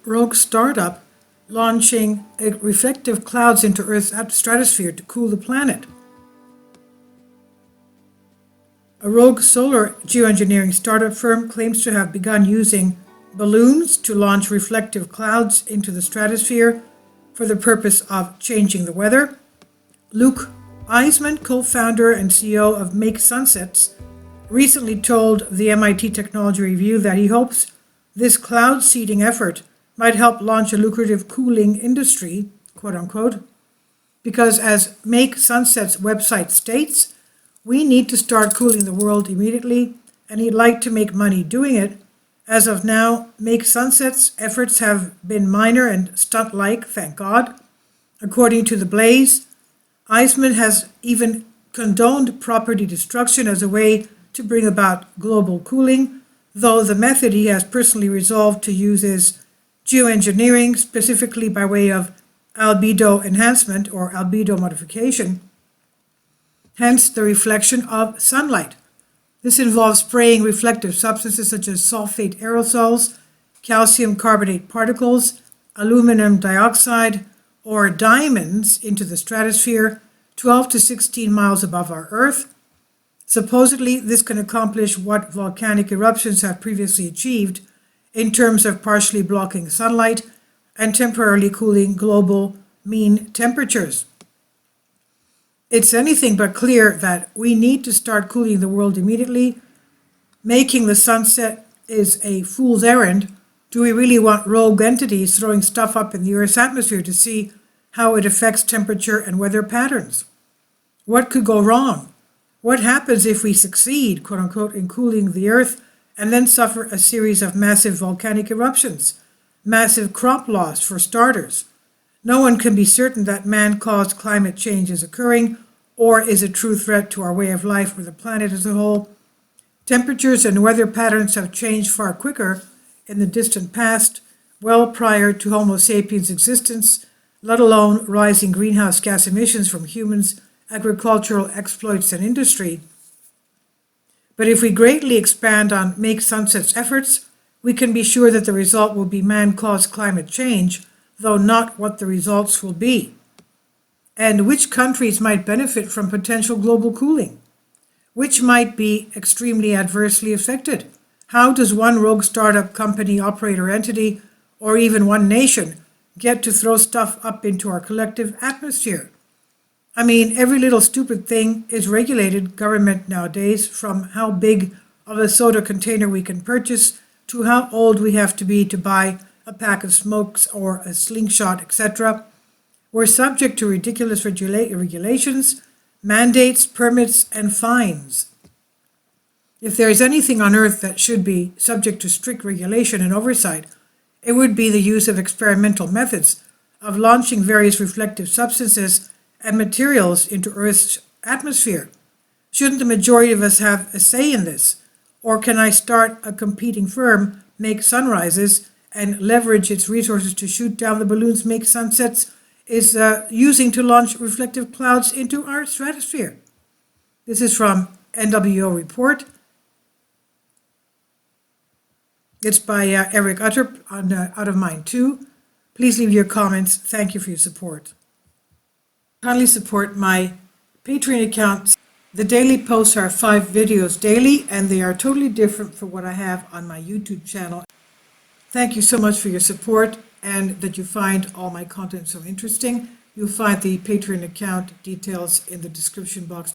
rogue startup launching reflective clouds into Earth's stratosphere to cool the planet. A rogue solar geoengineering startup firm claims to have begun using balloons to launch reflective clouds into the stratosphere for the purpose of changing the weather. Luke Eisman, co-founder and CEO of Make Sunsets, recently told the MIT Technology Review that he hopes this cloud seeding effort might help launch a lucrative cooling industry, quote unquote, because as Make Sunsets website states, we need to start cooling the world immediately, and he'd like to make money doing it. As of now, Make Sunsets efforts have been minor and stunt-like, thank God. According to The Blaze, Eisman has even condoned property destruction as a way to bring about global cooling, though the method he has personally resolved to use is geoengineering, specifically by way of albedo enhancement or albedo modification, hence the reflection of sunlight. This involves spraying reflective substances such as sulfate aerosols, calcium carbonate particles, aluminum dioxide, or diamonds into the stratosphere 12 to 16 miles above our Earth. Supposedly, this can accomplish what volcanic eruptions have previously achieved in terms of partially blocking sunlight and temporarily cooling global mean temperatures. It's anything but clear that we need to start cooling the world immediately. Making the sunset is a fool's errand. Do we really want rogue entities throwing stuff up in the Earth's atmosphere to see how it affects temperature and weather patterns? What could go wrong? What happens if we succeed, quote unquote, in cooling the Earth and then suffer a series of massive volcanic eruptions, massive crop loss for starters? No one can be certain that man-caused climate change is occurring or is a true threat to our way of life or the planet as a whole. Temperatures and weather patterns have changed far quicker in the distant past, well prior to Homo sapiens' existence, let alone rising greenhouse gas emissions from humans, agricultural exploits, and industry. But if we greatly expand on Make Sunsets efforts, we can be sure that the result will be man-caused climate change, though not what the results will be. And which countries might benefit from potential global cooling? Which might be extremely adversely affected? How does one rogue startup company, operator entity, or even one nation get to throw stuff up into our collective atmosphere? I mean, every little stupid thing is regulated government nowadays, from how big of a soda container we can purchase to how old we have to be to buy a pack of smokes or a slingshot, etc. We're subject to ridiculous regulations, mandates, permits, and fines. If there is anything on Earth that should be subject to strict regulation and oversight, it would be the use of experimental methods of launching various reflective substances and materials into Earth's atmosphere. Shouldn't the majority of us have a say in this? Or can I start a competing firm, Make Sunrises, and leverage its resources to shoot down the balloons Make Sunsets is using to launch reflective clouds into our stratosphere? This is from NWO Report. It's by Eric Utterp on Out of Mind 2. Please leave your comments. Thank you for your support. Kindly support my Patreon account. The daily posts are 5 videos daily, and they are totally different from what I have on my YouTube channel. Thank you so much for your support and that you find all my content so interesting. You'll find the Patreon account details in the description box.